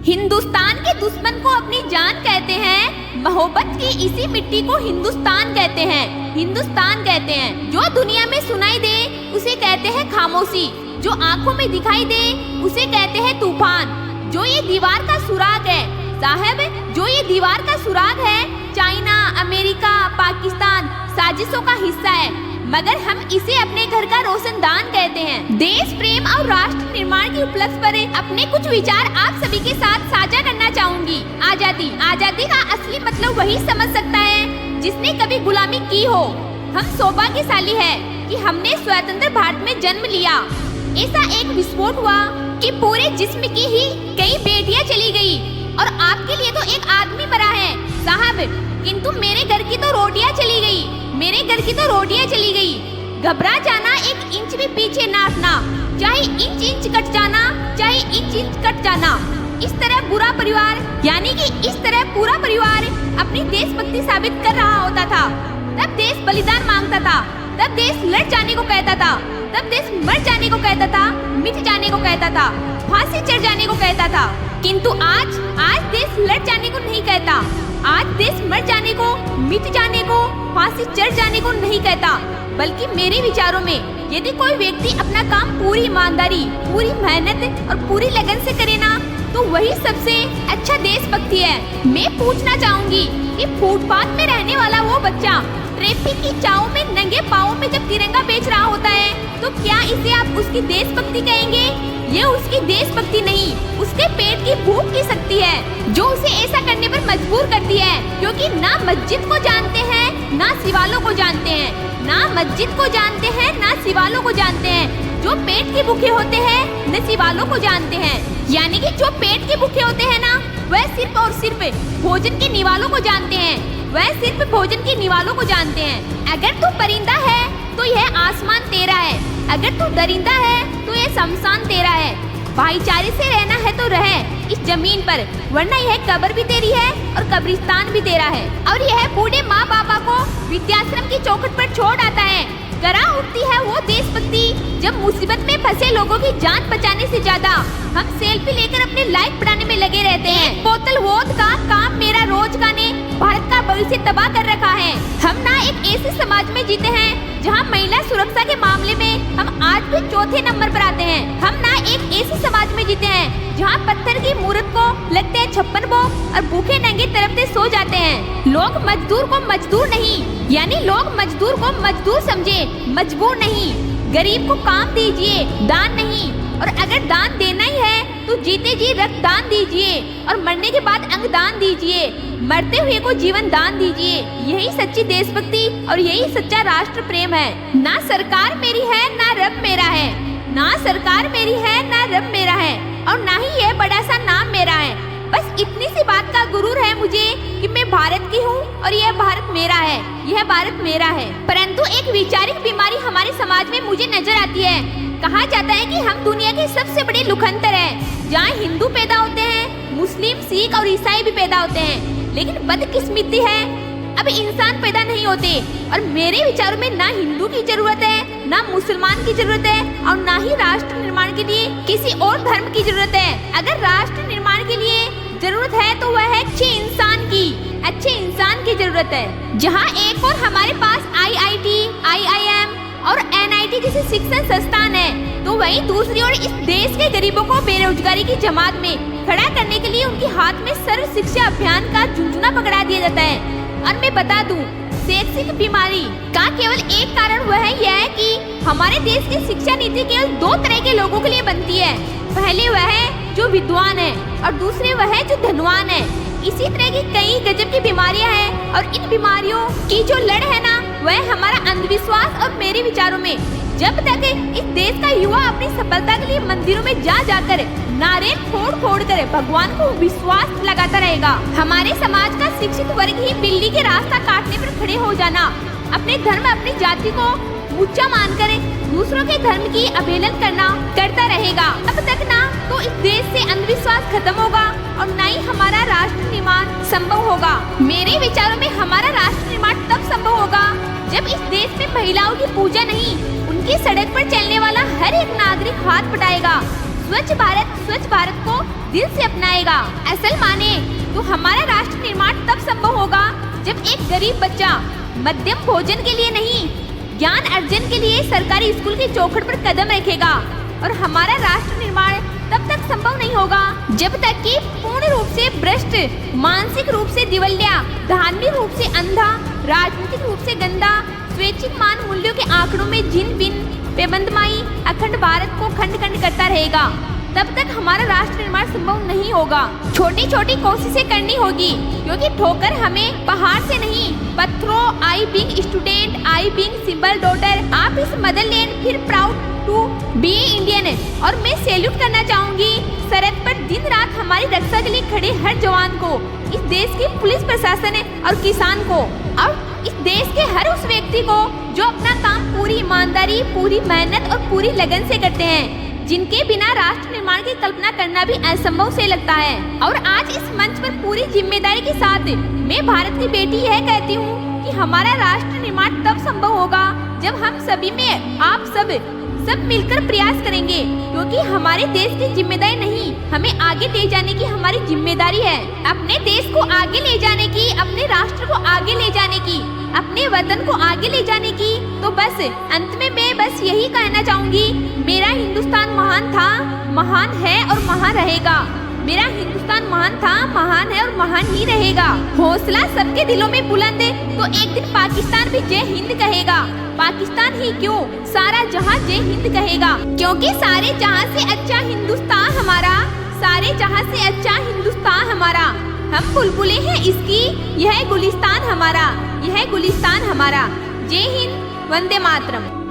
हिंदुस्तान के दुश्मन को अपनी जान कहते हैं, मोहब्बत की इसी मिट्टी को हिंदुस्तान कहते हैं। हिंदुस्तान कहते हैं जो दुनिया में सुनाई दे उसे कहते हैं खामोशी, जो आंखों में दिखाई दे उसे कहते हैं तूफान। जो ये दीवार का सुराग है साहब, जो ये दीवार का सुराग है, चाइना, अमेरिका, पाकिस्तान साजिशों का हिस्सा है, मगर हम इसे अपने घर का रोशनदान कहते हैं। देश प्रेम और राष्ट्र निर्माण की उपलक्ष्य पर अपने कुछ विचार आप सभी के साथ साझा करना चाहूंगी। आजादी, आजादी का असली मतलब वही समझ सकता है जिसने कभी गुलामी की हो। हम सौभाग्यशाली है कि हमने स्वतंत्र भारत में जन्म लिया। ऐसा एक विस्फोट हुआ कि पूरे जिस्म की ही कई बेटियां चली गई और आपके लिए तो एक आदमी मरा है साहब, किंतु मेरे घर की तो रोटियां चली गई, मेरे घर की तो रोटियां चली गई। घबरा जाना, एक इंच भी पीछे ना हटना, चाहे इंच इंच कट जाना, चाहे इंच इंच कट जाना। इस तरह बुरा परिवार, यानी कि इस तरह पूरा परिवार अपनी देशभक्ति साबित कर रहा होता था। तब देश बलिदान मांगता था, तब देश लड़ जाने को कहता था, तब देश मर जाने को कहता था, मिट जाने को कहता था, फांसी चढ़ जाने को कहता था। किंतु आज देश लड़ जाने को नहीं कहता, आज देश मर जाने को, मिट जाने को, फांसी चढ़ जाने को नहीं कहता, बल्कि मेरे विचारों में यदि कोई व्यक्ति अपना काम पूरी ईमानदारी, पूरी मेहनत और पूरी लगन से करे ना, तो वही सबसे अच्छा देशभक्ति है। मैं पूछना चाहूंगी कि फुटपाथ में रहने वाला वो बच्चा ट्रैफिक की चाव में नंगे पाँवों में जब तिरंगा बेच रहा होता है, तो क्या इसे आप उसकी देशभक्ति कहेंगे? ये उसकी देशभक्ति नहीं, उसके पेट की भूख की शक्ति है जो उसे ऐसा करने पर मजबूर करती है, क्योंकि ना मस्जिद को जानते हैं ना सिवालों को जानते हैं, ना मस्जिद को जानते हैं ना सिवालों को जानते हैं। जो पेट के भूखे होते हैं न सिवालों को जानते हैं, यानी कि जो पेट के भूखे होते हैं ना, वह सिर्फ और सिर्फ भोजन के निवालों को जानते हैं, वह सिर्फ भोजन के निवालों को जानते हैं। अगर तू परिंदा है तो यह आसमान तेरा है, अगर तू दरिंदा है तो यह शमशान तेरा है। भाईचारे से रहना है तो रह इस जमीन पर, वरना यह कब्र भी तेरी है और कब्रिस्तान भी तेरा है। और यह बूढ़े माँ बापा को वृद्धाश्रम की चौखट पर छोड़ आता है। करा उठती है वो देशभक्ति जब मुसीबत में फंसे लोगों की जान बचाने से ज्यादा हम सेल्फी लेकर अपने लाइफ बढ़ाने में लगे रहते हैं। बोतल वोद का काम मेरा रोज का ने भारत का भविष्य तबाह कर रखा है। हम ना एक ऐसे समाज में जीते हैं जहां महिला सुरक्षा के मामले में हम आज भी चौथे नंबर पर आते हैं। हम ना एक ऐसे समाज में जीते हैं जहां पत्थर की मूर्त को लगते हैं 56 भोग और भूखे नंगे तड़पते सो जाते हैं। लोग मजदूर को मजदूर नहीं, यानी लोग मजदूर को मजदूर समझे, मजबूर नहीं। गरीब को काम दीजिए, दान नहीं। और अगर दान देना ही है तो जीते जी रक्तदान दीजिए और मरने के बाद अंगदान दीजिए, मरते हुए को जीवन दान दीजिए। यही सच्ची देशभक्ति और यही सच्चा राष्ट्र प्रेम है। ना सरकार मेरी है ना रब मेरा है, ना सरकार मेरी है ना रब मेरा है, और ना ही यह बड़ा सा नाम मेरा है। बस इतनी सी बात का गुरूर है मुझे कि मैं भारत की हूँ और यह भारत मेरा है, यह भारत मेरा है। परंतु एक वैचारिक बीमारी हमारे समाज में मुझे नजर आती है। कहा जाता है कि हम दुनिया के सबसे बड़े लुखंतर हैं, जहाँ हिंदू पैदा होते हैं, मुस्लिम, सिख और ईसाई भी पैदा होते हैं, लेकिन बदकिस्मती है अब इंसान पैदा नहीं होते। और मेरे विचारों में ना हिंदू की जरूरत है, ना मुसलमान की जरूरत है, और ना ही राष्ट्र निर्माण के लिए किसी और धर्म की जरूरत है। अगर राष्ट्र निर्माण के लिए जरूरत है तो वह है अच्छे इंसान की, अच्छे इंसान की जरूरत है। जहाँ एक और हमारे पास IIT, IIM और NIT जैसे शिक्षण संस्थान है, तो वहीं दूसरी ओर इस देश के गरीबों को बेरोजगारी की जमात में खड़ा करने के लिए उनके हाथ में सर्व शिक्षा अभियान का झुंझुना पकड़ा दिया जाता है। और मैं बता दूं, शैक्षिक बीमारी का केवल एक कारण वह है यह है कि हमारे देश की शिक्षा नीति केवल 2 तरह के लोगों के लिए बनती है। पहले वह है जो विद्वान है और दूसरे वह है जो धनवान है। इसी तरह की कई गजब की बीमारियां हैं, और इन बीमारियों की जो लड़ है ना, वह हमारा अंधविश्वास। और मेरे विचारों में जब तक इस देश का युवा अपनी सफलता के लिए मंदिरों में जा जाकर नारे फोड़ कर भगवान को विश्वास लगाता रहेगा, हमारे समाज का शिक्षित वर्ग ही बिल्ली के रास्ता काटने पर खड़े हो जाना, अपने धर्म, अपनी जाति को ऊंचा मानकर दूसरों के धर्म की अवहेलना करता रहेगा। अब तक ना तो इस देश से अंधविश्वास खत्म होगा और न ही हमारा राष्ट्र निर्माण संभव होगा। मेरे विचारों में हमारा राष्ट्र निर्माण तब संभव होगा जब इस देश में महिलाओं की पूजा नहीं, उनकी सड़क पर चलने वाला हर एक नागरिक हाथ बढ़ाएगा, स्वच्छ भारत को दिल से अपनाएगा। असल माने तो हमारा राष्ट्र निर्माण तब संभव होगा जब एक गरीब बच्चा मध्यम भोजन के लिए नहीं, ज्ञान अर्जन के लिए सरकारी स्कूल की चौखट पर कदम रखेगा। और हमारा राष्ट्र निर्माण तब तक संभव नहीं होगा जब तक कि पूर्ण रूप से भ्रष्ट, मानसिक रूप से दिवालिया, धार्मिक रूप से अंधा, राजनीतिक रूप से गंदा, स्वैच्छिक मान मूल्यों के आंकड़ों में जिन बिन बेबंदमाई अखंड भारत को खंड खंड करता रहेगा, तब तक हमारा राष्ट्र निर्माण संभव नहीं होगा। छोटी छोटी कोशिशें करनी होगी, क्योंकि ठोकर हमें पहाड़ से नहीं, पत्थरों, I being student, I being simple daughter, आप इस मदरलैंड फिर प्राउड टू बी इंडियन। और मैं सैल्यूट करना चाहूंगी सरहद पर दिन रात हमारी रक्षा के लिए खड़े हर जवान को, इस देश के पुलिस प्रशासन और किसान को, और इस देश के हर उस व्यक्ति को जो अपना काम पूरी ईमानदारी, पूरी मेहनत और पूरी लगन से करते हैं, जिनके बिना राष्ट्र निर्माण की कल्पना करना भी असंभव से लगता है। और आज इस मंच पर पूरी जिम्मेदारी के साथ मैं भारत की बेटी यह कहती हूँ कि हमारा राष्ट्र निर्माण तब संभव होगा जब हम सभी में आप सब मिलकर प्रयास करेंगे, क्योंकि हमारे देश की जिम्मेदारी नहीं, हमें आगे ले जाने की हमारी जिम्मेदारी है। अपने देश को आगे ले जाने की, अपने राष्ट्र को आगे ले जाने की, अपने वतन को आगे ले जाने की। तो बस अंत में मैं बस यही कहना चाहूंगी, मेरा हिंदुस्तान महान था, महान है और महान रहेगा। मेरा हिंदुस्तान महान था, महान है और महान ही रहेगा। हौसला सबके दिलों में बुलंद है, तो एक दिन पाकिस्तान भी जय हिंद कहेगा। पाकिस्तान ही क्यों, सारा जहां जय हिंद कहेगा, क्योंकि सारे जहां से अच्छा हिंदुस्तान हमारा, सारे जहां से अच्छा हिंदुस्तान हमारा। हम बुलबुलें हैं इसकी, यह गुलिस्तान हमारा, यह गुलिस्तान हमारा। जय हिंद, वंदे मातरम।